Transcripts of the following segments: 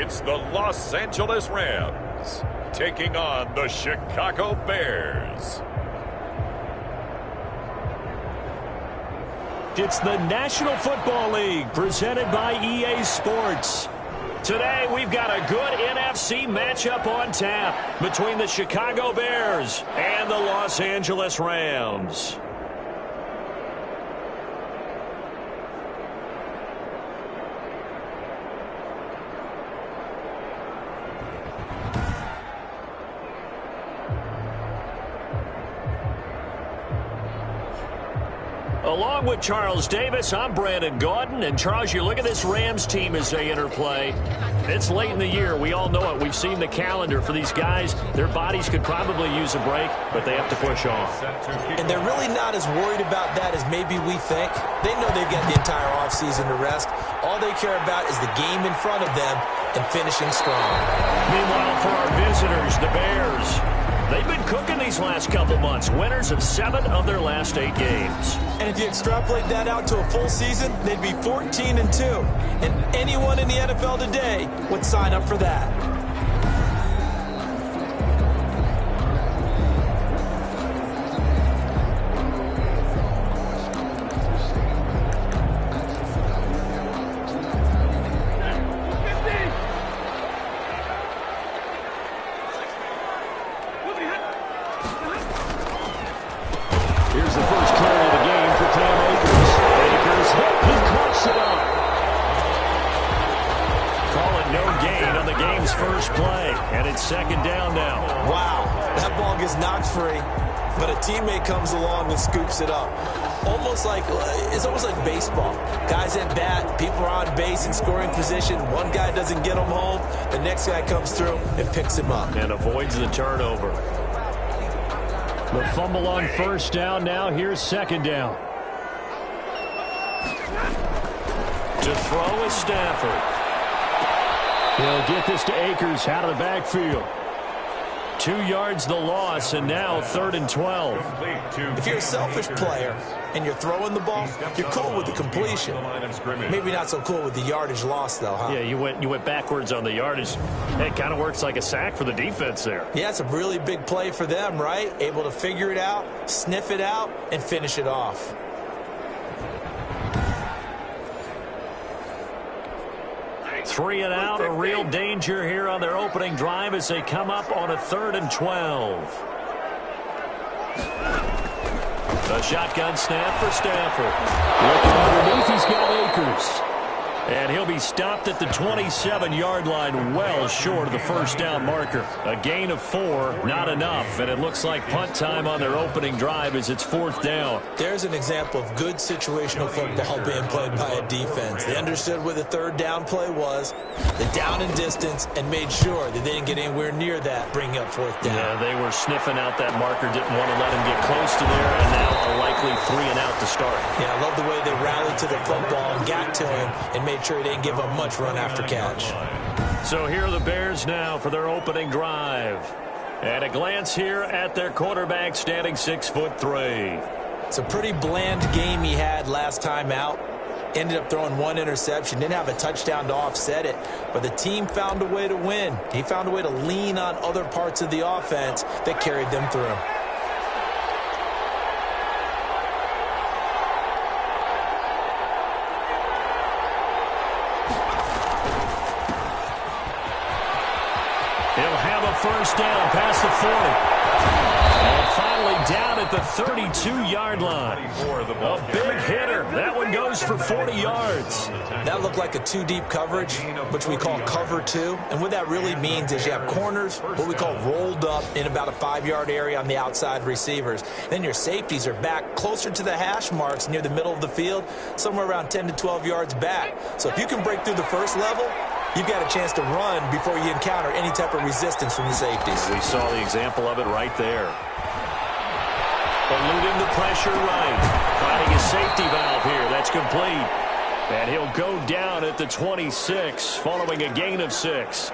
it's the Los Angeles Rams taking on the Chicago Bears. It's the National Football League presented by EA Sports. Today we've got a good NFC matchup on tap between the Chicago Bears and the Los Angeles Rams. Along with Charles Davis, I'm Brandon Gaudin. And Charles, you look at this Rams team as they interplay. It's late in the year. We all know it. We've seen the calendar for these guys. Their bodies could probably use a break, but they have to push on. And they're really not as worried about that as maybe we think. They know they've got the entire offseason to rest. All they care about is the game in front of them and finishing strong. Meanwhile, for our visitors, the Bears, they've been cooking these last couple months. Winners of 7 of their last 8 games. And if you extrapolate that out to a full season, they'd be 14-2. And anyone in the NFL today would sign up for that. Here's the first carry of the game for Cam Akers. Akers, he clutched it up. Call it no gain on the game's first play, and it's second down now. Wow, that ball gets knocked free, but a teammate comes along and scoops it up. It's almost like baseball. Guys at bat, people are on base in scoring position. One guy doesn't get him home, the next guy comes through and picks him up. And avoids the turnover. The fumble on first down now. Here's second down. To throw is Stafford. He'll get this to Akers out of the backfield. 2 yards the loss, and now 3rd and 12. If you're a selfish player and you're throwing the ball, you're cool with the completion. Maybe not so cool with the yardage loss, though, huh? Yeah, you went backwards on the yardage. It kind of works like a sack for the defense there. Yeah, it's a really big play for them, right? Able to figure it out, sniff it out, and finish it off. Three and out, a real danger here on their opening drive as they come up on a 3rd and 12. A shotgun snap for Stafford. Looking underneath, he's got Akers. And he'll be stopped at the 27-yard line, well short of the first down marker. A gain of 4, not enough, and it looks like punt time on their opening drive as it's 4th down. There's an example of good situational football being played by a defense. They understood where the 3rd down play was, the down and distance, and made sure that they didn't get anywhere near that, bringing up 4th down. Yeah, they were sniffing out that marker, didn't want to let him get close to there, and now a likely 3 and out to start. Yeah, I love the way they rallied to the football and got to him and made sure he didn't give up much run after catch. So here are the Bears now for their opening drive. And a glance here at their quarterback standing 6'3". It's a pretty bland game he had last time out. Ended up throwing 1 interception. Didn't have a touchdown to offset it. But the team found a way to win. He found a way to lean on other parts of the offense that carried them through. He'll have a first down past the 40. And finally down at the 32-yard line. A big hitter. That one goes for 40 yards. That looked like a 2-deep coverage, which we call cover 2. And what that really means is you have corners, what we call rolled up in about a 5-yard area on the outside receivers. Then your safeties are back closer to the hash marks near the middle of the field, somewhere around 10 to 12 yards back. So if you can break through the first level, you've got a chance to run before you encounter any type of resistance from the safeties. We saw the example of it right there. Eluding the pressure right. Finding a safety valve here. That's complete. And he'll go down at the 26 following a gain of 6.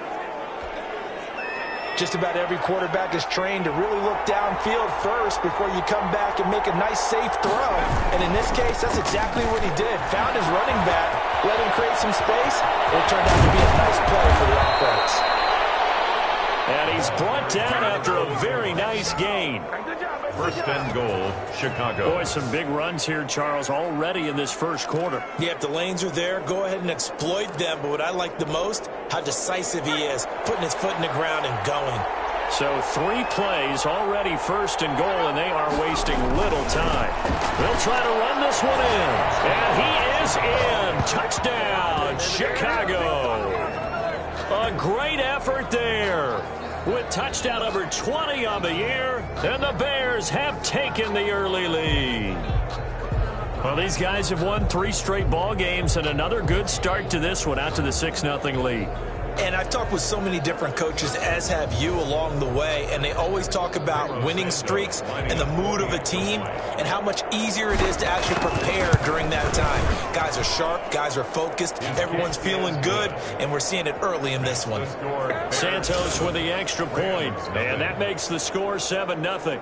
Just about every quarterback is trained to really look downfield first before you come back and make a nice, safe throw. And in this case, that's exactly what he did. Found his running back let him create some space, and it turned out to be a nice play for the offense. And he's brought down after a very nice gain. First and goal, Chicago. Boy, some big runs here, Charles, already in this first quarter. Yeah, if the lanes are there, go ahead and exploit them. But what I like the most, how decisive he is, putting his foot in the ground and going. So 3 plays, already first and goal, and they are wasting little time. They'll try to run this one in. And he is in. Touchdown, Chicago. A great effort there. With touchdown number 20 on the year, and the Bears have taken the early lead. Well, these guys have won 3 straight ball games, and another good start to this one out to the 6-0 lead. And I've talked with so many different coaches, as have you, along the way, and they always talk about winning streaks and the mood of a team and how much easier it is to actually prepare during that time. Guys are sharp, guys are focused, everyone's feeling good, and we're seeing it early in this one. Santos with the extra point, and that makes the score 7-0.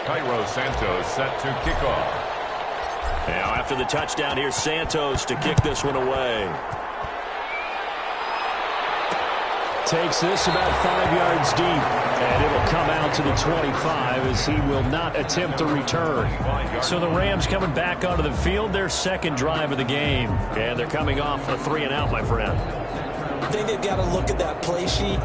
Cairo Santos set to kick off. Now, after the touchdown, here's Santos to kick this one away. Takes this about 5 yards deep, and it'll come out to the 25 as he will not attempt to return. So the Rams coming back onto the field, their second drive of the game, and they're coming off a 3-and-out, my friend. I think they've got to look at that play sheet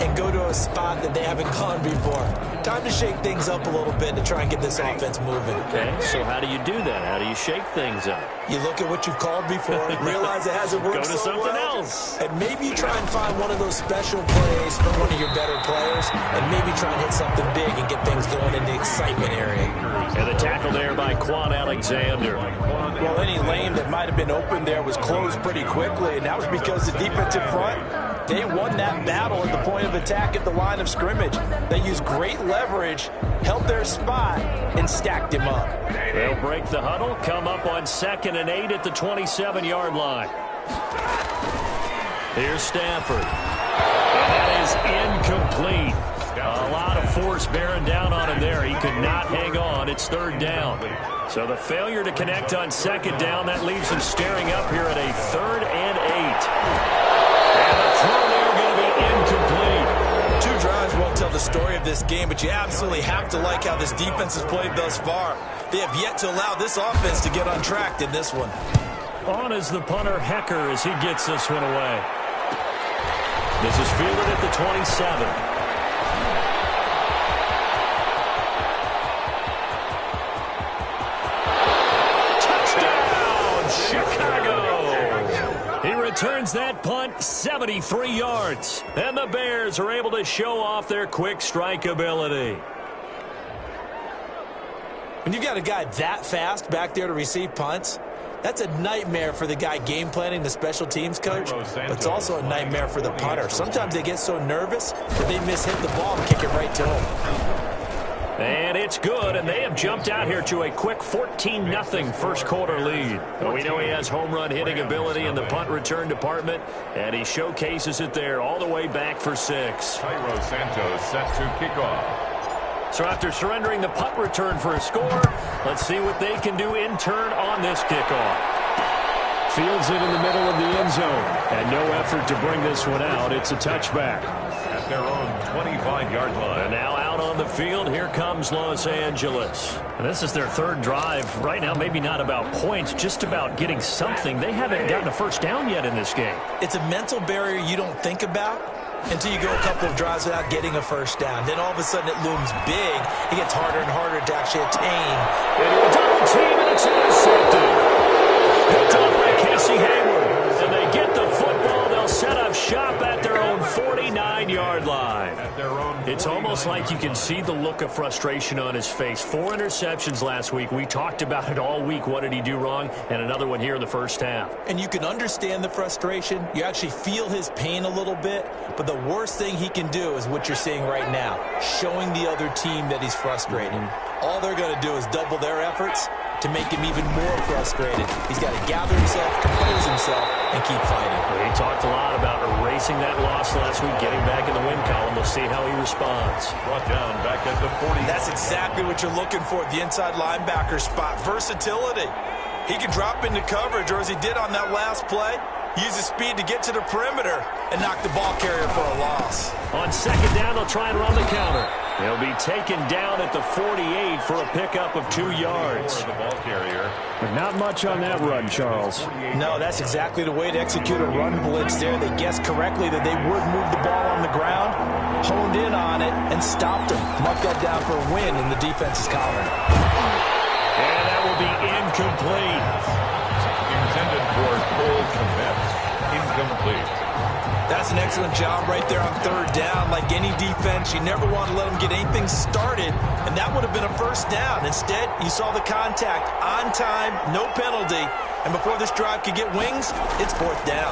and go to a spot that they haven't gone before. Time to shake things up a little bit to try and get this offense moving. Okay, so how do you do that? How do you shake things up? You look at what you've called before, realize it hasn't worked Go to so something well, else. and maybe you try and find one of those special plays from one of your better players, and maybe try and hit something big and get things going in the excitement area. And the tackle there by Quan Alexander. Well, any lane that might have been open there was closed pretty quickly, and that was because the defensive front, they won that battle at the point of attack at the line of scrimmage. They used great leverage, held their spot, and stacked him up. They'll break the huddle, come up on 2nd and 8 at the 27-yard line. Here's Stafford. And that is incomplete. A lot of force bearing down on him there. He could not hang on. It's 3rd down. So the failure to connect on 2nd down, that leaves him staring up here at a 3rd and 8. And the throw there going to be incomplete. 2 drives won't tell the story of this game, but you absolutely have to like how this defense has played thus far. They have yet to allow this offense to get untracked in this one. On is the punter, Hecker, as he gets this one away. This is fielded at the 27. He returns that punt 73 yards. And the Bears are able to show off their quick strike ability. When you've got a guy that fast back there to receive punts, that's a nightmare for the guy game planning, the special teams coach, but it's also a nightmare for the punter. Sometimes they get so nervous that they miss-hit the ball and kick it right to him. And it's good, and they have jumped out here to a quick 14-0 first quarter lead. Well, we know he has home run hitting ability in the punt return department, and he showcases it there all the way back for 6. Cairo Santos set to kick off. So after surrendering the punt return for a score, let's see what they can do in turn on this kickoff. Fields it in the middle of the end zone, and no effort to bring this one out. It's a touchback. At their own 25-yard line. And now out on the field, here comes Los Angeles. And this is their 3rd drive. Right now, maybe not about points, just about getting something. They haven't gotten a first down yet in this game. It's a mental barrier you don't think about until you go a couple of drives without getting a first down. Then all of a sudden it looms big. It gets harder and harder to actually attain. Into a double team, and it's intercepted. Picked up by Casey Hayward. And they get the football. They'll set up shop at their own 49-yard line. It's almost like you can see the look of frustration on his face. 4 interceptions last week. We talked about it all week. What did he do wrong? And another one here in the first half. And you can understand the frustration. You actually feel his pain a little bit. But the worst thing he can do is what you're seeing right now, showing the other team that he's frustrated. All they're going to do is double their efforts to make him even more frustrated. He's got to gather himself, compose himself, and keep fighting. He talked a lot about erasing that loss last week, getting back in the win column. We'll see how he responds. Brought down back at the 40. That's exactly what you're looking for, the inside linebacker spot. Versatility. He can drop into coverage, or as he did on that last play, use his speed to get to the perimeter and knock the ball carrier for a loss. On second down, they'll try and run the counter. He'll be taken down at the 48 for a pickup of 2 yards. The ball carrier. But not much on that run, Charles. No, that's exactly the way to execute a run blitz there. They guessed correctly that they would move the ball on the ground, honed in on it, and stopped him. Mark that down for a win, and the defense is countering. And that will be incomplete. Intended for Cole Kmet. Incomplete. That's an excellent job right there on third down. Like any defense, you never want to let them get anything started, and that would have been a first down. Instead, you saw the contact on time, no penalty, and before this drive could get wings, it's fourth down.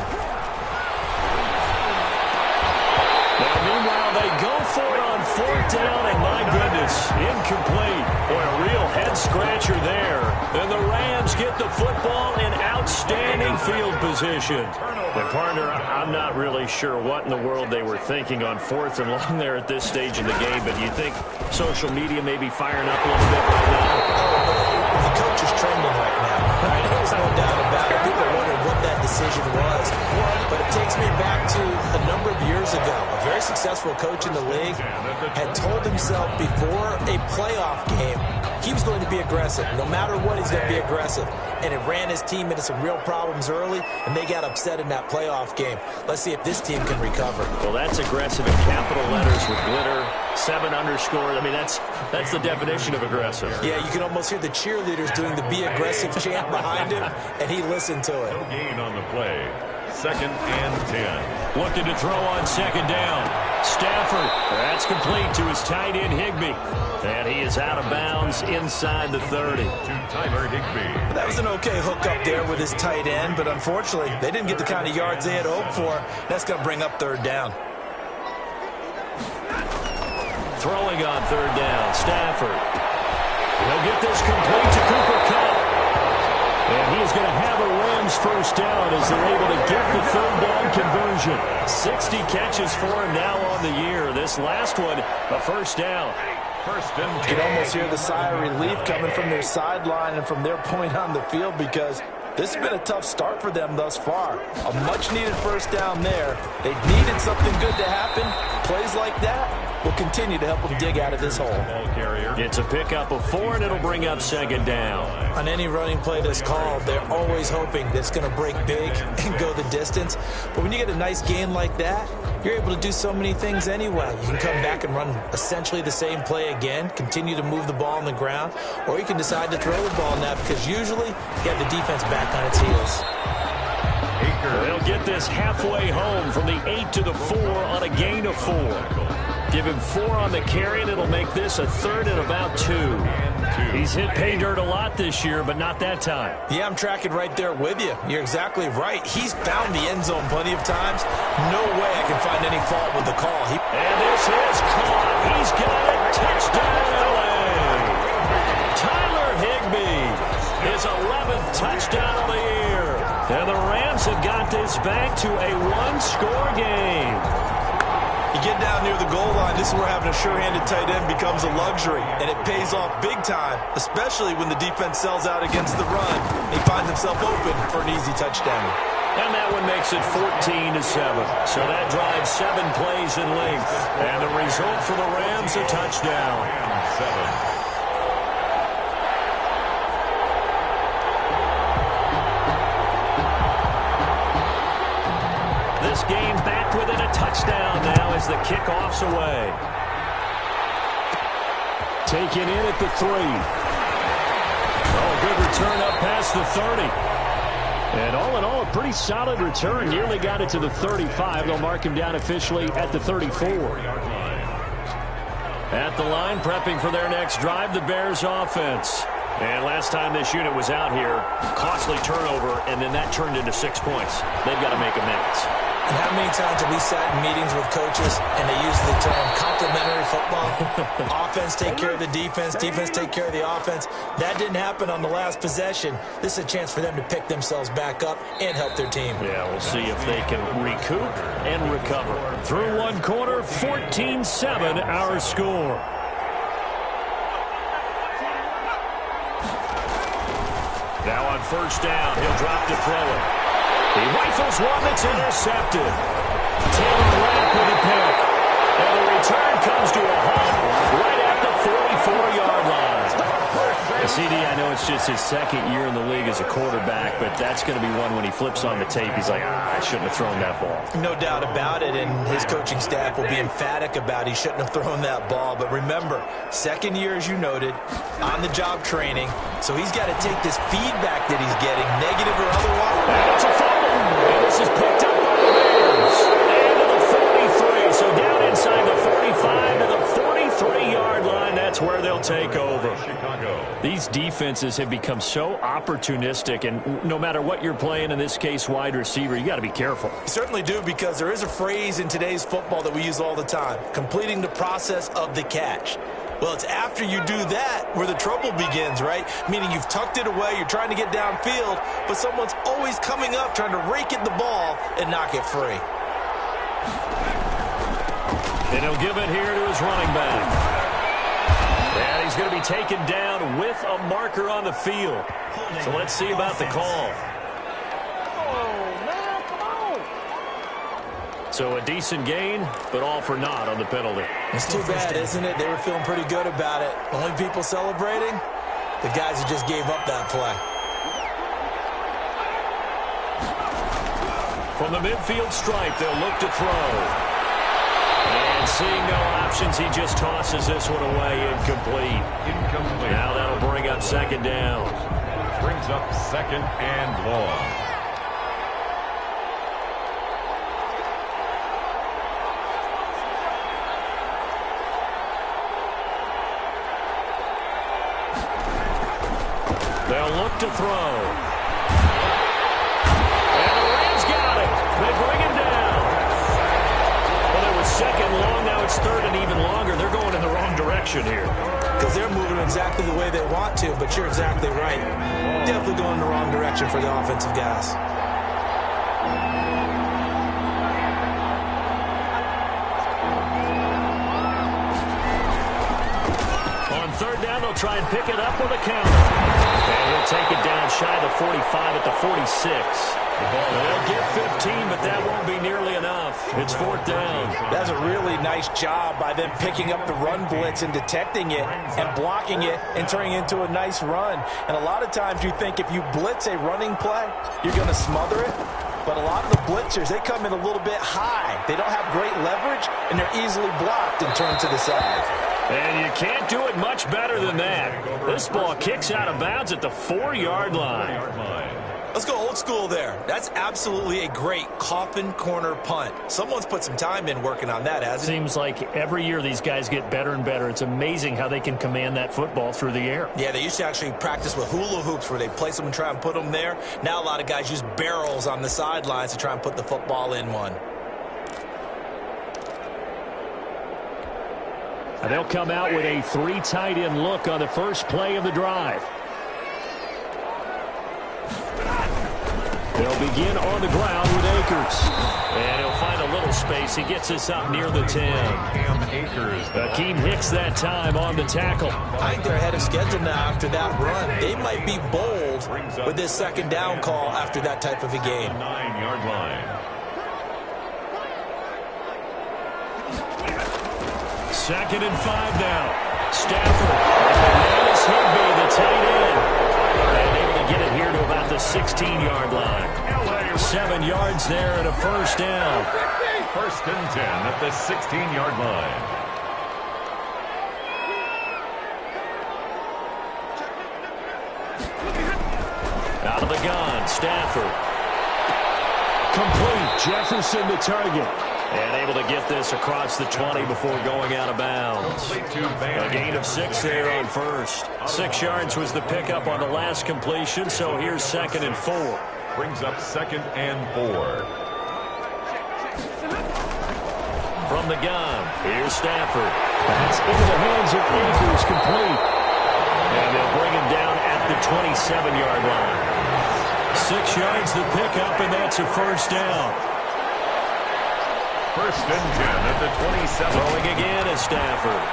Now, meanwhile, they go for it on fourth down, and my goodness, incomplete. Boy, a real head-scratcher there. And the Rams get the football in outstanding field position. But, partner, I'm not really sure what in the world they were thinking on fourth and long there at this stage of the game, but you think social media may be firing up a little bit right now? The coach is trending right now. Right? There's no doubt about it. People are wondering what that decision was. But it takes me back to a number of years ago. A very successful coach in the league had told himself before a playoff game he was going to be aggressive. No matter what, he's going to be aggressive. And it ran his team into some real problems early, and they got upset in that playoff game. Let's see if this team can recover. Well, that's aggressive in capital letters with glitter, 7 underscore. I mean, that's the definition of aggressive. Yeah, you can almost hear the cheerleaders doing the be aggressive chant behind him, and he listened to it. No gain on the play. 2nd and 10. Looking to throw on second down. Stafford, that's complete to his tight end Higbee. And he is out of bounds inside the 30. To Tyler Higbee. That was an okay hook up there with his tight end, but unfortunately, they didn't get the kind of yards they had hoped for. That's going to bring up third down. Throwing on third down, Stafford. He'll get this complete to Cooper Kupp. And he is going to have a Rams first down as they're able to get the third down conversion. 60 catches for him now on the year. This last one, a first down. First and 10. You can almost hear the sigh of relief coming from their sideline and from their point on the field because this has been a tough start for them thus far. A much-needed first down there. They needed something good to happen. Plays like that will continue to help them dig out of this hole. It's a pickup of 4, and it'll bring up second down. On any running play that's called, they're always hoping that it's going to break big and go the distance. But when you get a nice gain like that, you're able to do so many things anyway. You can come back and run essentially the same play again, continue to move the ball on the ground, or you can decide to throw the ball now because usually you have the defense back on its heels. They'll get this halfway home from the 8 to the 4 on a gain of 4. Give him 4 on the carry, and it'll make this a 3rd and about 2. He's hit pay dirt a lot this year, but not that time. Yeah, I'm tracking right there with you. You're exactly right. He's found the end zone plenty of times. No way I can find any fault with the call. And this is caught. He's got it. Touchdown, LA. Tyler Higbee, his 11th touchdown of the year. And the Rams have got this back to a 1-score game. You get down near the goal line, this is where having a sure-handed tight end becomes a luxury, and it pays off big time, especially when the defense sells out against the run. He finds himself open for an easy touchdown. And that one makes it 14-7. So that drives 7 plays in length. And the result for the Rams, a touchdown. 7. This game back within a touchdown now as the kickoff's away. Taken in at the 3. Oh, a good return up past the 30. And all in all, a pretty solid return. Nearly got it to the 35. They'll mark him down officially at the 34. At the line, prepping for their next drive, the Bears offense. And last time this unit was out here, costly turnover, and then that turned into 6 points. They've got to make amends. And how many times have we sat in meetings with coaches and they use the term complementary football? Offense take care of the defense, defense take care of the offense. That didn't happen on the last possession. This is a chance for them to pick themselves back up and help their team. Yeah, we'll see if they can recoup and recover. Through one quarter, 14-7 our score. Now on first down, he'll drop to throw it. He rifles one that's intercepted. Taylor Rapp with a pick. And the return comes to a halt right at the 44-yard line. CD, I know it's just his second year in the league as a quarterback, but that's going to be one when he flips on the tape. He's like, I shouldn't have thrown that ball. No doubt about it, and his coaching staff will be emphatic about he shouldn't have thrown that ball. But remember, second year, as you noted, on-the-job training, so he's got to take this feedback that he's getting, negative or otherwise. And it's a fumble, and this is picked up by the Bears. And to the 43, so down inside the 45 to the 43-yard line. That's where they'll take over. These defenses have become so opportunistic, and no matter what you're playing, in this case wide receiver, you got to be careful. You certainly do, because there is a phrase in today's football that we use all the time, completing the process of the catch. Well, it's after you do that where the trouble begins, right? Meaning you've tucked it away, you're trying to get downfield, but someone's always coming up trying to rake at the ball and knock it free. And he'll give it here to his running back. And he's going to be taken down with a marker on the field. So let's see about the call. So a decent gain, but all for naught on the penalty. It's too bad, isn't it? They were feeling pretty good about it. Only people celebrating? The guys who just gave up that play. From the midfield stripe, they'll look to throw. And seeing no options, he just tosses this one away, incomplete. Now that'll bring up second down. Brings up second and long. They'll look to throw. And the Rams got it. They bring him down. Well, it was second long. Now it's third and even longer. They're going in the wrong direction here. Because they're moving exactly the way they want to, but you're exactly right. Definitely going in the wrong direction for the offensive guys. On third down, they'll try and pick it up with a counter. And he'll take it down shy of the 45 at the 46. They'll get 15, but that won't be nearly enough. It's fourth down. That's a really nice job by them picking up the run blitz and detecting it and blocking it and turning it into a nice run. And a lot of times you think if you blitz a running play, you're going to smother it. But a lot of the blitzers, they come in a little bit high. They don't have great leverage, and they're easily blocked and turned to the side. And you can't do it much better than that. This ball kicks out of bounds at the 4-yard line. Let's go old school there. That's absolutely a great coffin corner punt. Someone's put some time in working on that, hasn't it? Seems like every year these guys get better and better. It's amazing how they can command that football through the air. Yeah, they used to actually practice with hula hoops where they place them and try and put them there. Now a lot of guys use barrels on the sidelines to try and put the football in one. And they'll come out with a 3 tight end look on the first play of the drive. They'll begin on the ground with Akers. And he'll find a little space. He gets this up near the 10. Akeem Hicks that time on the tackle. I think they're ahead of schedule now after that run. They might be bold with this second down call after that type of a game. 9-yard line. Second and 5 now. Stafford. Dennis Higbee, the tight end. And able to get it here to about the 16-yard line. 7 yards there and a first down. First and 10 at the 16-yard line. Out of the gun, Stafford. Complete. Jefferson the target. And able to get this across the 20 before going out of bounds. A gain of 6 there on first. 6 yards was the pickup on the last completion, so here's second and 4. Brings up second and 4. From the gun, here's Stafford. That's into the hands of Akers, complete. And they'll bring him down at the 27-yard line. 6 yards the pickup, and that's a first down. First and 10 at the 27. Throwing again is Stafford.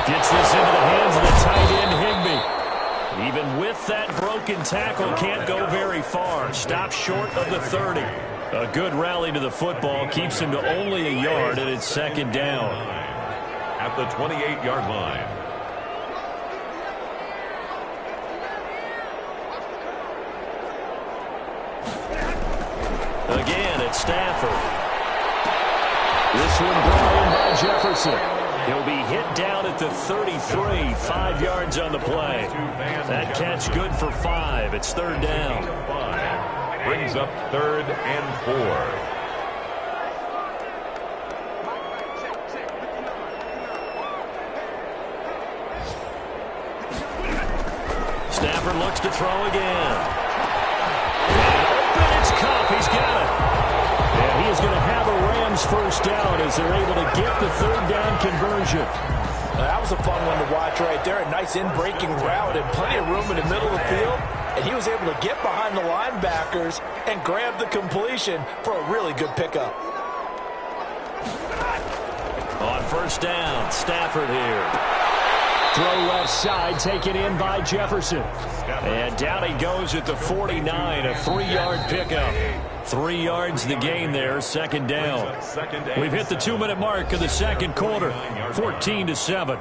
Gets this into the hands of the tight end, Higbee. Even with that broken tackle, can't go very far. Stops short of the 30. A good rally to the football keeps him to only a yard, and it's second down. At the 28-yard line. Again, it's Stafford. This one brought in by Jefferson. He'll be hit down at the 33, 5 yards on the play. That catch good for 5. It's third down. Brings up 3rd and 4. Stafford looks to throw again. And open, it's Cup. He's got it. And he is going to have a Rams first down as they're able to get the third down conversion. That was a fun one to watch right there. A nice in-breaking route and plenty of room in the middle of the field. And he was able to get behind the linebackers and grab the completion for a really good pickup. On first down, Stafford here. Throw left side, taken in by Jefferson. And down he goes at the 49, a 3-yard pickup. 3 yards the gain there, second down. We've hit the 2-minute mark of the second quarter, 14-7.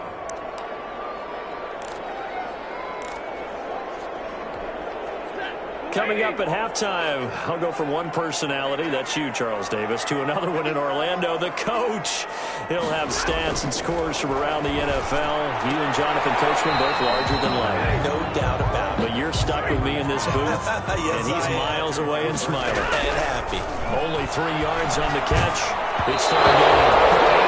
Coming up at halftime, I'll go from one personality, that's you, Charles Davis, to another one in Orlando, the coach. He'll have stats and scores from around the NFL. You and Jonathan Coachman both larger than life. No doubt about it. But you're stuck with me in this booth, yes, and he's miles away and smiling. And happy. Only 3 yards on the catch. It's third down.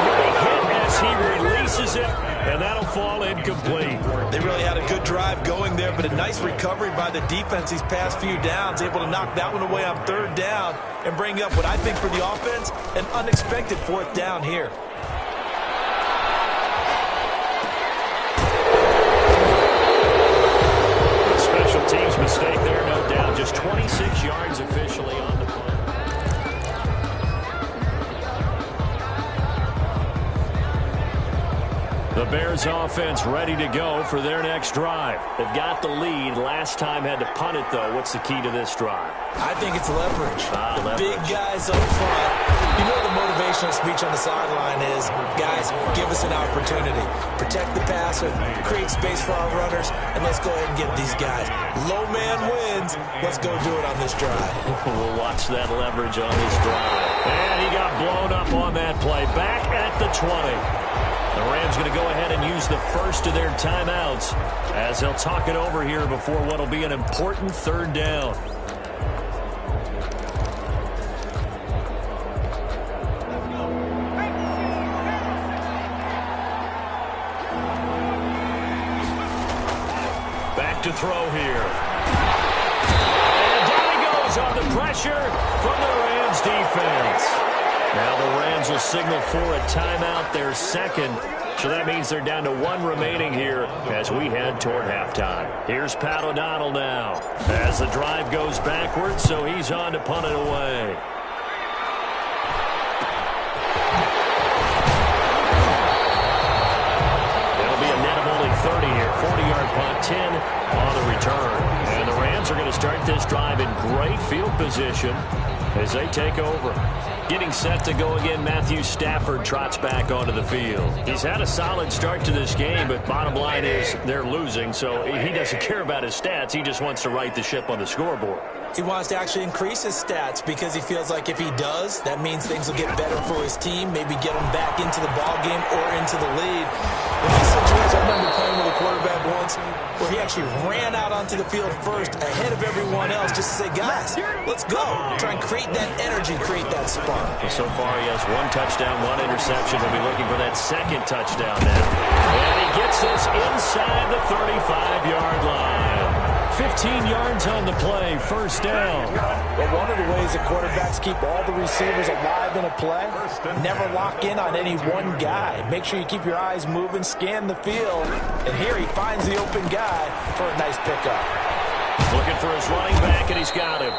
And as he releases it, and that'll fall incomplete. They really had a good drive going there, but a nice recovery by the defense these past few downs, able to knock that one away on third down and bring up what I think for the offense, an unexpected fourth down here. A special teams mistake there, no doubt. Just 26 yards officially on the play. The Bears offense ready to go for their next drive. They've got the lead. Last time had to punt it, though. What's the key to this drive? I think it's leverage. Leverage. Big guys up front. You know the motivational speech on the sideline is, guys, give us an opportunity. Protect the passer, create space for our runners, and let's go ahead and get these guys. Low man wins. Let's go do it on this drive. We'll watch that leverage on this drive. And he got blown up on that play. Back at the 20. The Rams going to go ahead and use the first of their timeouts as they'll talk it over here before what will be an important third down. Back to throw here. And down he goes on the pressure from the Rams defense. Now the Rams will signal for a timeout, their second. So that means they're down to 1 remaining here as we head toward halftime. Here's Pat O'Donnell now as the drive goes backwards, so he's on to punt it away. It'll be a net of only 30 here. 40-yard punt, 10 on the return. And the Rams are going to start this drive in great field position as they take over. Getting set to go again, Matthew Stafford trots back onto the field. He's had a solid start to this game, but bottom line is they're losing, so he doesn't care about his stats. He just wants to right the ship on the scoreboard. He wants to actually increase his stats because he feels like if he does, that means things will get better for his team, maybe get him back into the ball game or into the lead. In this situation, I remember playing with a quarterback once where he actually ran out onto the field first ahead of everyone else just to say, guys, let's go. Try and create that energy, create that spark. Well, so far he has 1 touchdown, 1 interception. He'll be looking for that second touchdown now. And he gets this inside the 35-yard line. 15 yards on the play, first down. Well, one of the ways that quarterbacks keep all the receivers alive in a play, never lock in on any one guy. Make sure you keep your eyes moving, scan the field, and here he finds the open guy for a nice pickup. Looking for his running back, and he's got him.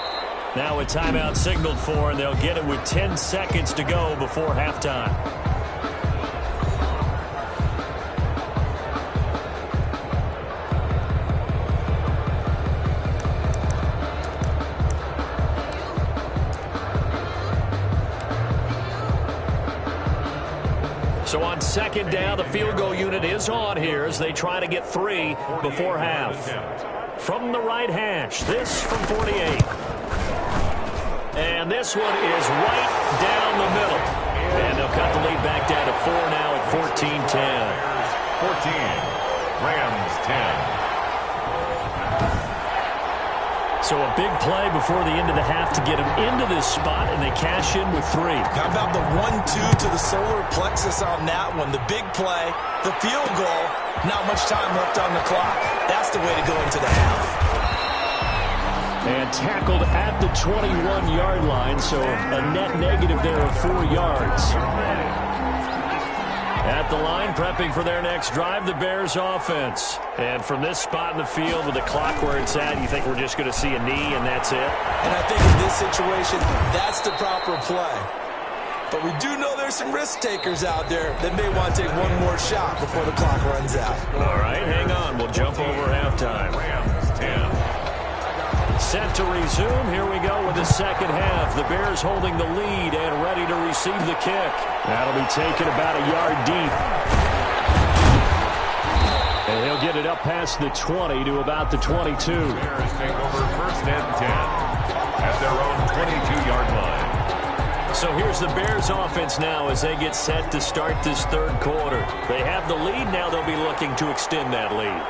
Now a timeout signaled for, and they'll get it with 10 seconds to go before halftime. So on second down, the field goal unit is on here as they try to get 3 before half. From the right hash, this from 48. And this one is right down the middle. And they'll cut the lead back down to 4 now at 14-10. 14, Rams 10. So a big play before the end of the half to get them into this spot, and they cash in with 3. How about the 1-2 to the solar plexus on that one? The big play, the field goal, not much time left on the clock. That's the way to go into the half. And tackled at the 21-yard line, so a net negative there of 4 yards. At the line, prepping for their next drive, the Bears offense. And from this spot in the field with the clock where it's at, you think we're just going to see a knee and that's it? And I think in this situation, that's the proper play. But we do know there's some risk takers out there that may want to take one more shot before the clock runs out. All right, hang on. We'll jump over halftime. Rams 10. Set to resume. Here we go with the second half. The Bears holding the lead and ready to receive the kick. That'll be taken about a yard deep. And he'll get it up past the 20 to about the 22. Bears take over first and 10 at their own 22-yard line. So here's the Bears offense now as they get set to start this third quarter. They have the lead. Now they'll be looking to extend that lead.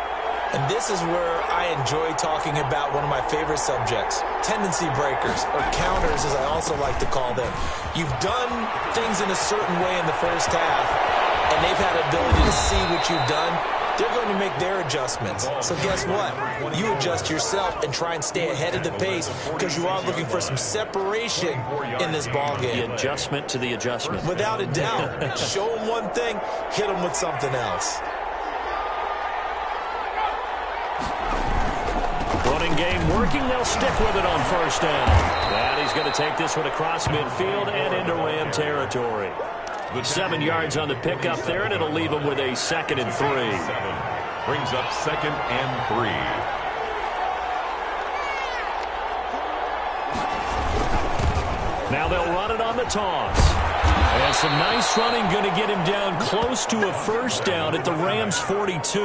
And this is where I enjoy talking about one of my favorite subjects, tendency breakers, or counters as I also like to call them. You've done things in a certain way in the first half, and they've had the ability to see what you've done. They're going to make their adjustments. So guess what? You adjust yourself and try and stay ahead of the pace because you are looking for some separation in this ballgame. The adjustment to the adjustment. Without a doubt. Show them one thing, hit them with something else. Running game working. They'll stick with it on first down. And he's going to take this one across midfield and into Ram territory. 7 yards on the pickup there, and it'll leave him with a 2nd and 3. Brings up 2nd and 3. Now they'll run it on the toss. And some nice running going to get him down close to a first down at the Rams 42.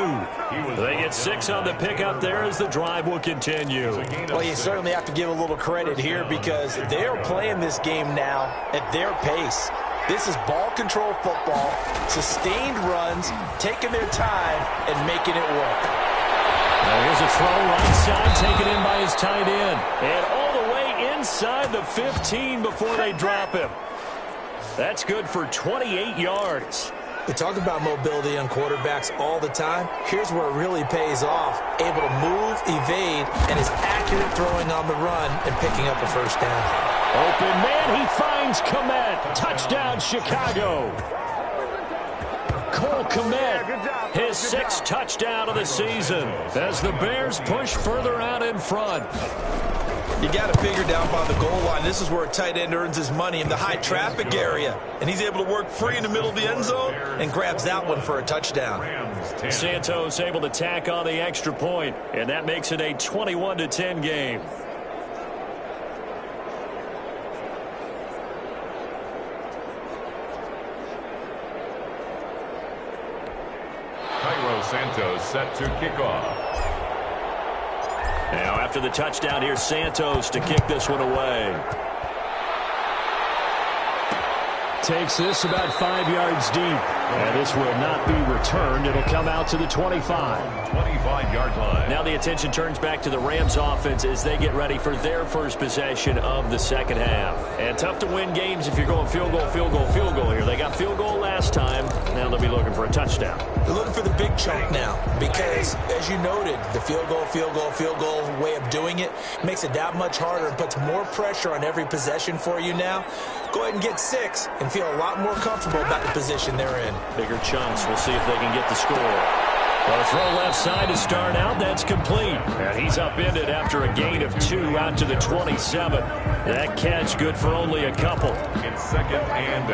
They get 6 on the pickup there as the drive will continue. Well, you certainly have to give a little credit here because they are playing this game now at their pace. This is ball control football, sustained runs, taking their time and making it work. Now here's a throw right side, taken in by his tight end. And all the way inside the 15 before they drop him. That's good for 28 yards. We talk about mobility on quarterbacks all the time. Here's where it really pays off. Able to move, evade, and is accurate throwing on the run and picking up a first down. Open man, he finds Kmet. Touchdown, Chicago. Cole Kmet, his 6th touchdown of the season as the Bears push further out in front. You got to figure down by the goal line. This is where a tight end earns his money in the high traffic area. And he's able to work free in the middle of the end zone and grabs that one for a touchdown. Santos able to tack on the extra point, and that makes it a 21-10 game. Santos set to kick off. Now after the touchdown, here's Santos to kick this one away. Takes this about 5 yards deep. And this will not be returned. It'll come out to the 25. 25-yard line. Now the attention turns back to the Rams offense as they get ready for their first possession of the second half. And tough to win games if you're going field goal, field goal, field goal here. They got field goal last time. Now they'll be looking for a touchdown. They're looking for the big chunk now because, as you noted, the field goal, field goal, field goal way of doing it makes it that much harder and puts more pressure on every possession for you now. Go ahead and get 6 and feel a lot more comfortable about the position they're in. Bigger chunks. We'll see if they can get the score. Well, a throw left side to start out. That's complete. And he's upended after a gain of 2 out to the 27. That catch good for only a couple. It's 2nd and 8.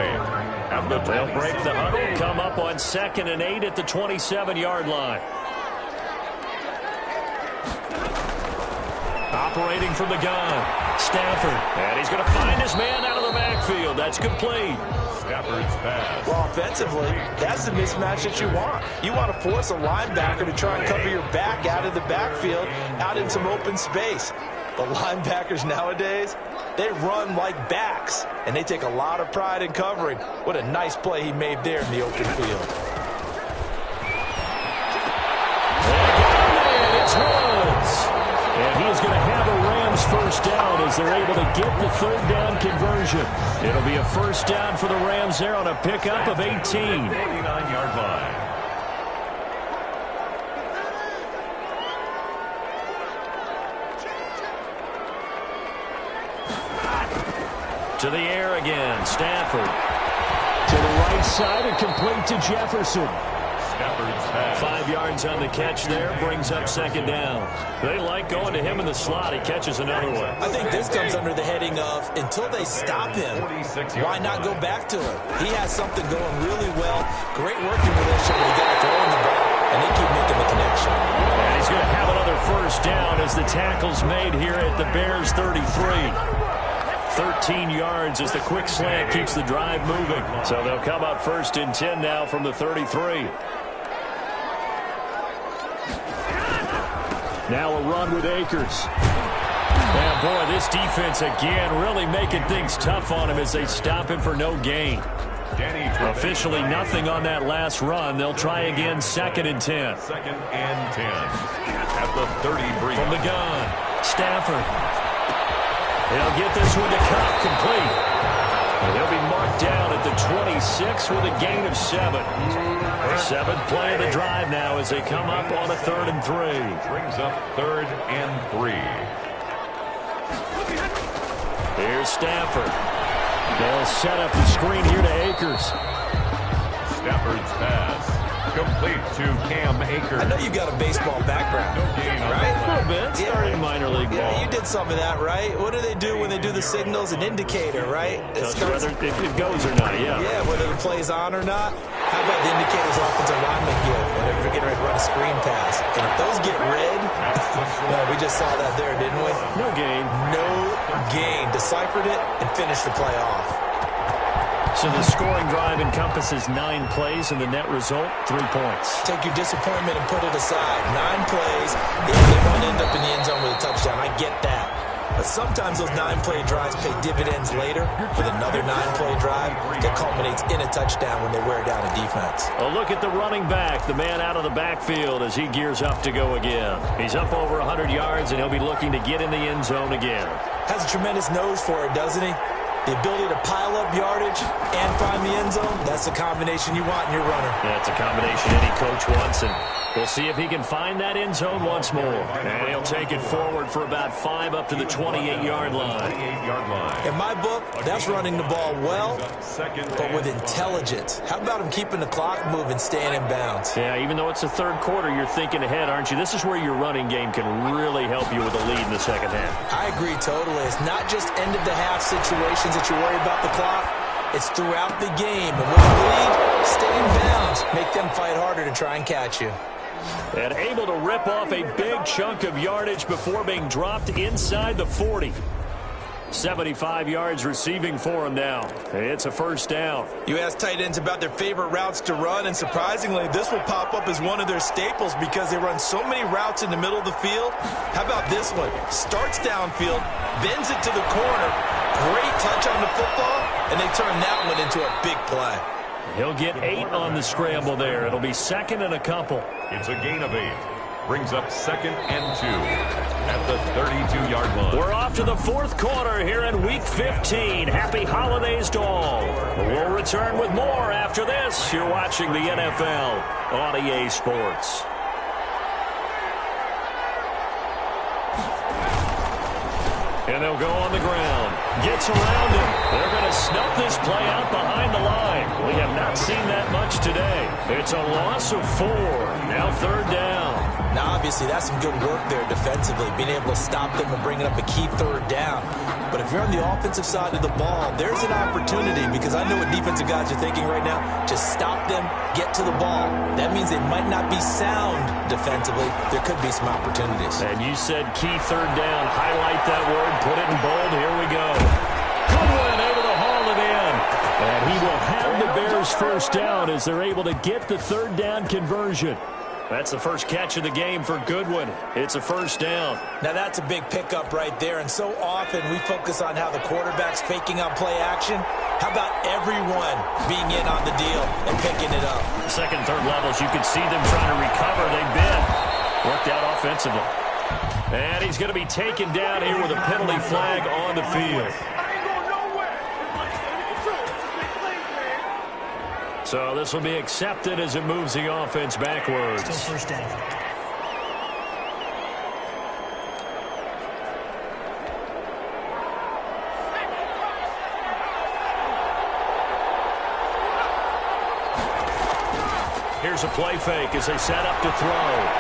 And they'll break the huddle, come up on 2nd and 8 at the 27-yard line. Operating from the gun, Stafford. And he's going to find his man out of the the backfield. That's complete. Stafford's pass. Well, offensively, that's the mismatch that you want. You want to force a linebacker to try and cover your back out of the backfield, out in some open space. But linebackers nowadays, they run like backs, and they take a lot of pride in covering. What a nice play he made there in the open field. It's Woods. And he is going to have a Rams first down as they're able to get the third down conversion. It'll be a first down for the Rams there on a pickup of 18. 89-yard line. To the air again, Stafford. To the right side and complete to Jefferson. 5 yards on the catch there, brings up second down. They like going to him in the slot. He catches another one. I think this comes under the heading of, until they stop him, why not go back to him? He has something going really well. Great working relationship with the guy throwing the ball, and they keep making the connection. And he's going to have another first down as the tackle's made here at the Bears 33. 13 yards as the quick slant keeps the drive moving. So they'll come up first and 10 now from the 33. Now a run with Akers. And boy, this defense again really making things tough on him as they stop him for no gain. Officially nothing on that last run. They'll try again, 2nd and 10. 2nd and 10 at the 33. From the gun, Stafford. He'll get this one to Cobb, complete. And he'll be marked down at the 26 with a gain of 7. 7th play of the drive now as they come up on a 3rd and 3. Brings up 3rd and 3. Here's Stafford. They'll set up the screen here to Akers. Stafford's pass. Complete to Cam Akers. I know you got a baseball background, right? A little bit. Started minor league ball. Yeah, you did some of that, right? What do they do when they do the signals? An indicator, right? Whether it goes or not, yeah. Yeah, whether the play's on or not. How about the indicators offensive linemen give whenever they're getting ready to run a screen pass? And if those get red, well, we just saw that there, didn't we? No gain. No gain. Deciphered it and finished the play off. So the scoring drive encompasses 9 plays, and the net result, 3 points. Take your disappointment and put it aside. 9 plays. Yeah, they won't end up in the end zone with a touchdown. I get that. But sometimes those 9-play drives pay dividends later with another 9-play drive that culminates in a touchdown when they wear down a defense. A look at the running back, the man out of the backfield as he gears up to go again. He's up over 100 yards, and he'll be looking to get in the end zone again. Has a tremendous nose for it, doesn't he? The ability to pile up yardage and find the end zone, that's the combination you want in your runner. That's a combination any coach wants, and we'll see if he can find that end zone once more. And he'll take it forward for about 5 up to the 28-yard line. 28-yard line. In my book, that's running the ball well, but with intelligence. How about him keeping the clock moving, staying in bounds? Yeah, even though it's the 3rd quarter, you're thinking ahead, aren't you? This is where your running game can really help you with a lead in the 2nd half. I agree totally. It's not just end-of-the-half situations that you worry about the clock. It's throughout the game. And with the lead, stay in bounds. Make them fight harder to try and catch you. And able to rip off a big chunk of yardage before being dropped inside the 40. 75 yards receiving for him now. It's a first down. You ask tight ends about their favorite routes to run, and surprisingly, this will pop up as one of their staples because they run so many routes in the middle of the field. How about this one? Starts downfield, bends it to the corner. Great touch on the football, and they turn that one into a big play. He'll get 8 on the scramble there. It'll be 2nd and a couple. It's a gain of 8. Brings up 2nd and 2 at the 32-yard line. We're off to the 4th quarter here in Week 15. Happy holidays to all. We'll return with more after this. You're watching the NFL on EA Sports. And they'll go on the ground. Gets around him. They're going to snuff this play out behind the line. We have not seen that much today. It's a loss of 4. Now 3rd down. Now, obviously, that's some good work there defensively, being able to stop them and bringing up a key 3rd down. But if you're on the offensive side of the ball, there's an opportunity because I know what defensive guys are thinking right now. Just stop them, get to the ball. That means they might not be sound defensively. There could be some opportunities. And you said key 3rd down. Highlight that word. Put it in bold. Here we go. Good one over the will have the Bears first down as they're able to get the third down conversion. That's the first catch of the game for Goodwin. It's a first down. Now that's a big pickup right there, and so often we focus on how the quarterback's faking on play action. How about everyone being in on the deal and picking it up? Second, third levels, you can see them trying to recover. They've been worked out offensively. And he's going to be taken down here with a penalty flag on the field. So this will be accepted as it moves the offense backwards. Still first down. Here's a play fake as they set up to throw.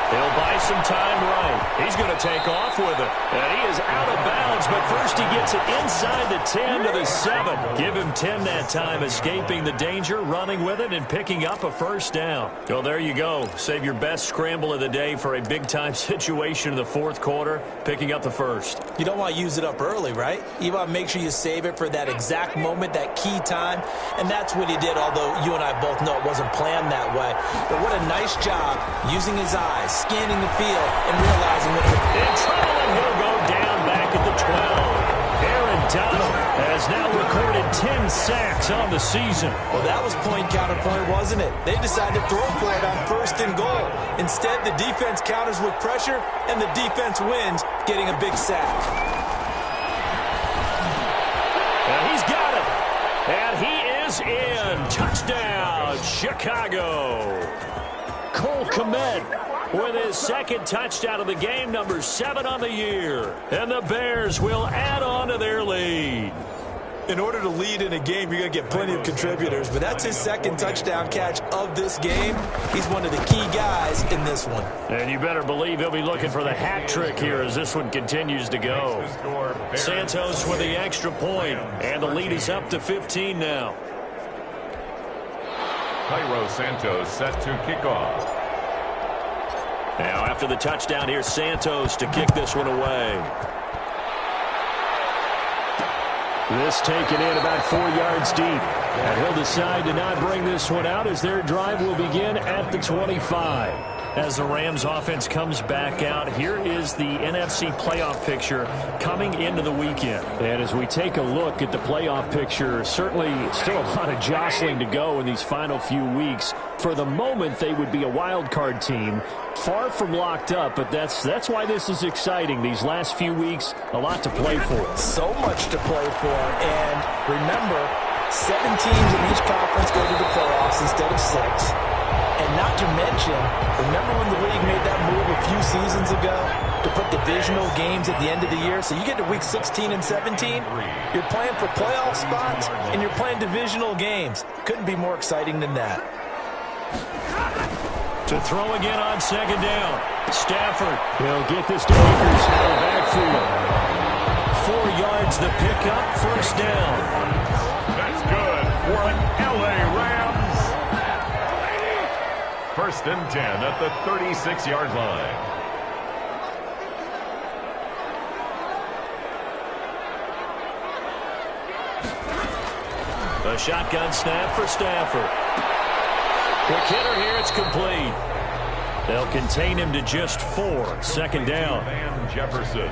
He'll buy some time right. He's going to take off with it. And he is out of bounds, but first he gets it inside the 10 to the 7. Give him 10 that time, escaping the danger, running with it, and picking up a first down. Well, there you go. Save your best scramble of the day for a big-time situation in the fourth quarter, picking up the first. You don't want to use it up early, right? You want to make sure you save it for that exact moment, that key time. And that's what he did, although you and I both know it wasn't planned that way. But what a nice job using his eyes, scanning the field, and realizing that in trouble, and he'll go down back at the 12. Aaron Donald has now recorded 10 sacks on the season. Well, that was point counterpoint, wasn't it? They decided to throw for it on first and goal. Instead, the defense counters with pressure, and the defense wins, getting a big sack. And he's got it. And he is in. Touchdown, Chicago. Cole Kmet with his second touchdown of the game, number 7 on the year. And the Bears will add on to their lead. In order to lead in a game, you're going to get plenty of contributors, but that's his second touchdown catch of this game. He's one of the key guys in this one. And you better believe he'll be looking for the hat trick here as this one continues to go. Santos with the extra point, and the lead is up to 15 now. Cairo Santos set to kick off. Now after the touchdown, here's Santos to kick this one away. This taken in about 4 yards deep. And he'll decide to not bring this one out as their drive will begin at the 25. As the Rams offense comes back out, here is the NFC playoff picture coming into the weekend. And as we take a look at the playoff picture, certainly still a lot of jostling to go in these final few weeks. For the moment, they would be a wild card team, far from locked up, but that's why this is exciting. These last few weeks, a lot to play for. So much to play for, and remember, 7 teams in each conference go to the playoffs instead of 6. And not to mention, remember when the league made that move a few seasons ago to put divisional games at the end of the year? So you get to week 16 and 17, you're playing for playoff spots, and you're playing divisional games. Couldn't be more exciting than that. To throw again on second down. Stafford will get this to Akers out of the backfield. 4 yards the pickup, first down. That's good for an LA Rams. First and 10 at the 36-yard line. The shotgun snap for Stafford. Quick hitter here, it's complete. They'll contain him to just 4. Second down. Van Jefferson.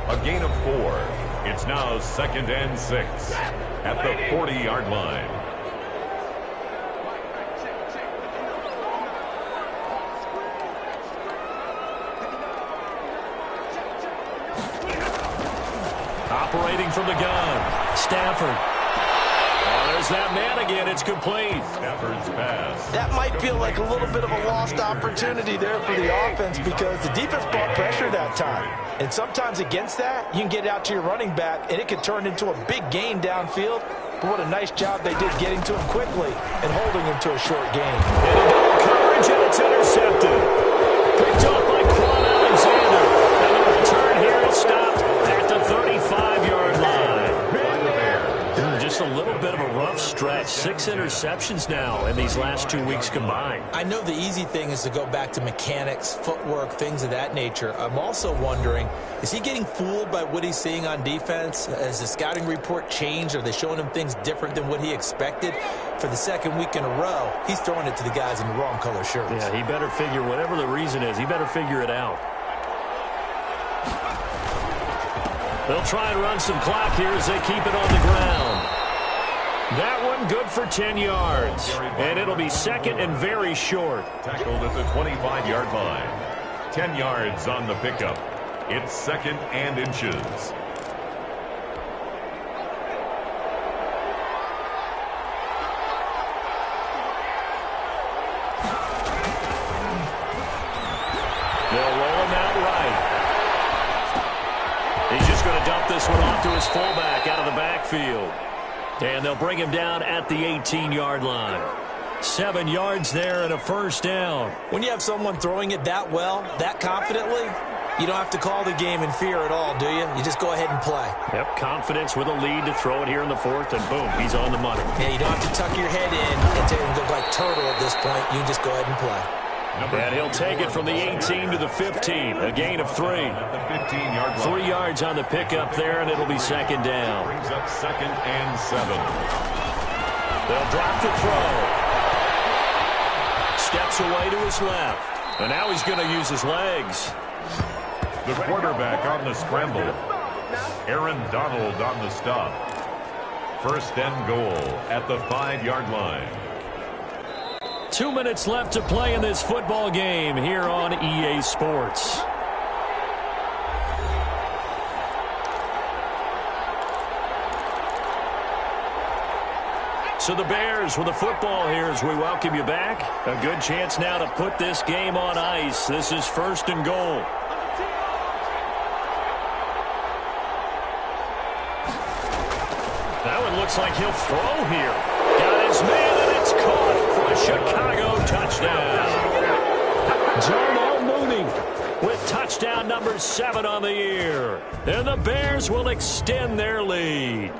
A gain of 4. It's now second and 6 at the 40-yard line. Operating from the gun. Stafford. There's that man again. It's complete. Stafford's pass. That might feel like a little bit of a lost opportunity there for the offense because the defense brought pressure that time. And sometimes against that, you can get out to your running back, and it could turn into a big gain downfield. But what a nice job they did getting to him quickly and holding him to a short gain. Into double coverage, and it's intercepted. Picked off by Quan Alexander. And the return here is stopped at the 35-yard line. Just a little bit of a rough stretch. 6 interceptions now in these last 2 weeks combined. I know the easy thing is to go back to mechanics, footwork, things of that nature. I'm also wondering, is he getting fooled by what he's seeing on defense? Has the scouting report changed? Are they showing him things different than what he expected? For the second week in a row, he's throwing it to the guys in the wrong color shirts. Yeah, he better figure, whatever the reason is, he better figure it out. They'll try and run some clock here as they keep it on the ground. That one good for 10 yards. And it'll be second and very short. Tackled at the 25-yard line. 10 yards on the pickup. It's second and inches. They'll roll him out right. He's just going to dump this one off to his fullback out of the backfield. And they'll bring him down at the 18-yard line. 7 yards there and a first down. When you have someone throwing it that well, that confidently, you don't have to call the game in fear at all, do you? You just go ahead and play. Yep, confidence with a lead to throw it here in the fourth, and boom, he's on the money. Yeah, you don't have to tuck your head in and go like turtle at this point. You just go ahead and play. And he'll take it from the 18 to the 15, a gain of 3. 3 yards on the pickup there, and it'll be second down. Brings up second and 7. They'll drop the throw. Steps away to his left. And now he's going to use his legs. The quarterback on the scramble. Aaron Donald on the stop. First and goal at the 5-yard line. 2 minutes left to play in this football game here on EA Sports. So the Bears with the football here as we welcome you back. A good chance now to put this game on ice. This is first and goal. That one looks like he'll throw here. Got his man, and it's caught for a Chicago touchdown. Darnell Mooney with touchdown number 7 on the year. And the Bears will extend their lead.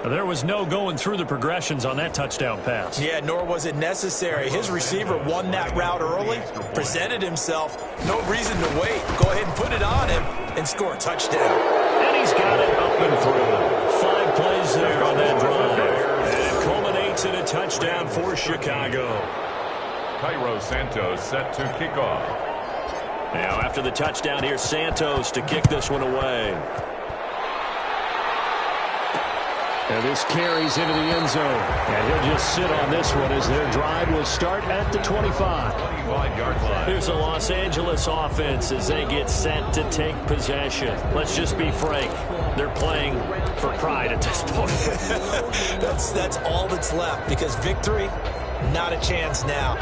There was no going through the progressions on that touchdown pass. Yeah, nor was it necessary. His receiver won that route early, presented himself. No reason to wait. Go ahead and put it on him and score a touchdown. And he's got it up and through. 5 plays there on that drive. And it culminates in a touchdown for Chicago. Cairo Santos set to kick off. Now after the touchdown, here's Santos to kick this one away. And this carries into the end zone. And he'll just sit on this one as their drive will start at the 25. 25-yard line. Here's the Los Angeles offense as they get set to take possession. Let's just be frank. They're playing for pride at this point. That's all that's left, because victory, not a chance now.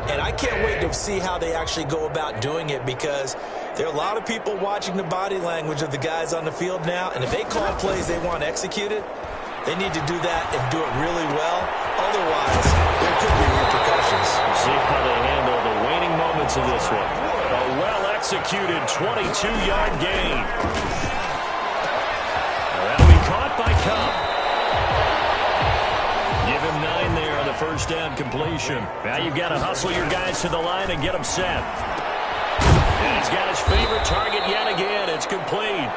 And I can't wait to see how they actually go about doing it, because there are a lot of people watching the body language of the guys on the field now, and if they call plays they want executed, they need to do that and do it really well. Otherwise, there could be repercussions. See how they handle the waning moments of this one. A well-executed 22-yard gain. That'll be caught by Cup. Give him 9 there on the first down completion. Now you've got to hustle your guys to the line and get them set. And he's got his favorite target yet again. It's complete.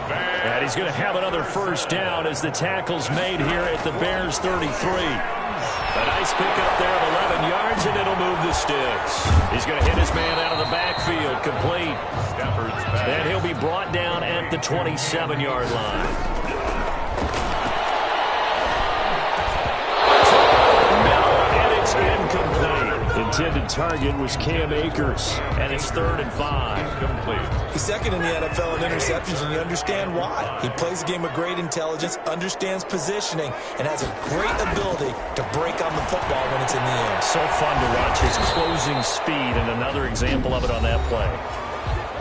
And he's going to have another first down as the tackle's made here at the Bears 33. A nice pickup there of 11 yards, and it'll move the sticks. He's going to hit his man out of the backfield, complete. And he'll be brought down at the 27-yard line. And it's incomplete. Intended target was Cam Akers, and it's 3rd and 5. Complete. He's second in the NFL in interceptions, and you understand why. He plays a game of great intelligence, understands positioning, and has a great ability to break on the football when it's in the end. So fun to watch his closing speed, and another example of it on that play.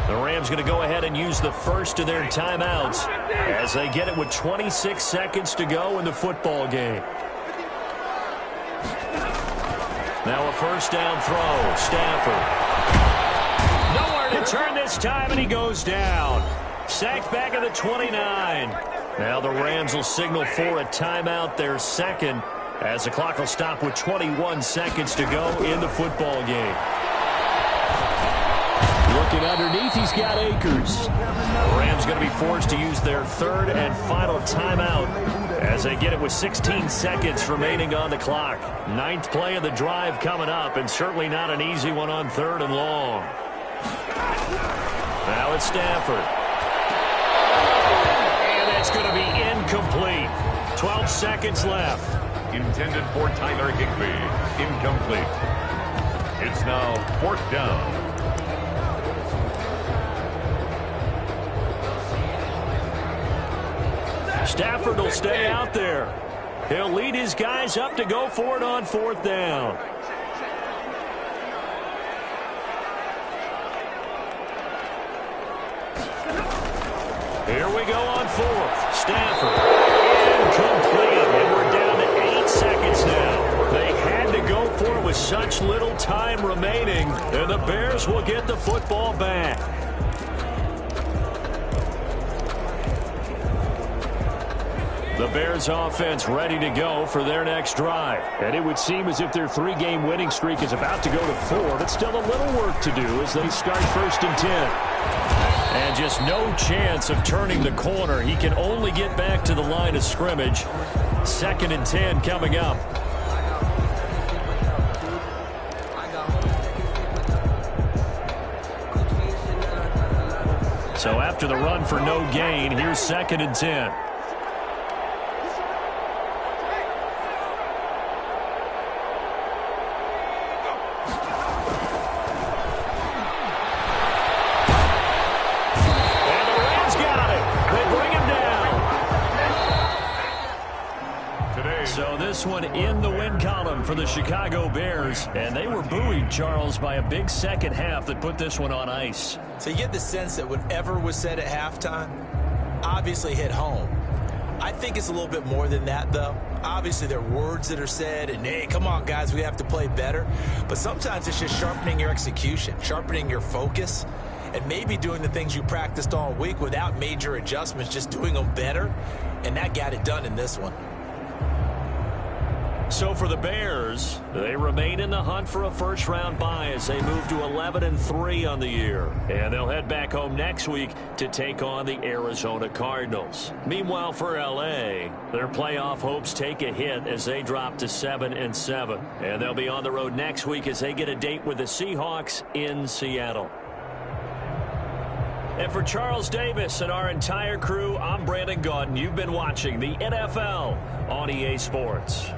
The Rams going to go ahead and use the first of their timeouts as they get it with 26 seconds to go in the football game. Now a first down throw. Stafford. Nowhere to turn this time, and he goes down. Sacked back at the 29. Now the Rams will signal for a timeout, their second, as the clock will stop with 21 seconds to go in the football game. Looking underneath, he's got Akers. The Rams going to be forced to use their third and final timeout as they get it with 16 seconds remaining on the clock. Ninth play of the drive coming up, and certainly not an easy one on third and long. Now it's Stafford. And that's going to be incomplete. 12 seconds left. Intended for Tyler Higbee. Incomplete. It's now 4th down. Stafford will stay out there. He'll lead his guys up to go for it on 4th down. Here we go on 4th. Stafford. Incomplete. And we're down to 8 seconds now. They had to go for it with such little time remaining. And the Bears will get the football back. The Bears offense ready to go for their next drive. And it would seem as if their 3-game winning streak is about to go to 4, but still a little work to do as they start 1st and 10. And just no chance of turning the corner. He can only get back to the line of scrimmage. 2nd and 10 coming up. So after the run for no gain, here's 2nd and 10. This one in the win column for the Chicago Bears, and they were buoyed, Charles, by a big second half that put this one on ice. So you get the sense that whatever was said at halftime obviously hit home. I think it's a little bit more than that, though. Obviously, there are words that are said, and, hey, come on, guys, we have to play better. But sometimes it's just sharpening your execution, sharpening your focus, and maybe doing the things you practiced all week without major adjustments, just doing them better, and that got it done in this one. So for the Bears, they remain in the hunt for a first-round bye as they move to 11-3 on the year. And they'll head back home next week to take on the Arizona Cardinals. Meanwhile, for L.A., their playoff hopes take a hit as they drop to 7-7. And they'll be on the road next week as they get a date with the Seahawks in Seattle. And for Charles Davis and our entire crew, I'm Brandon Gaudin. You've been watching the NFL on EA Sports.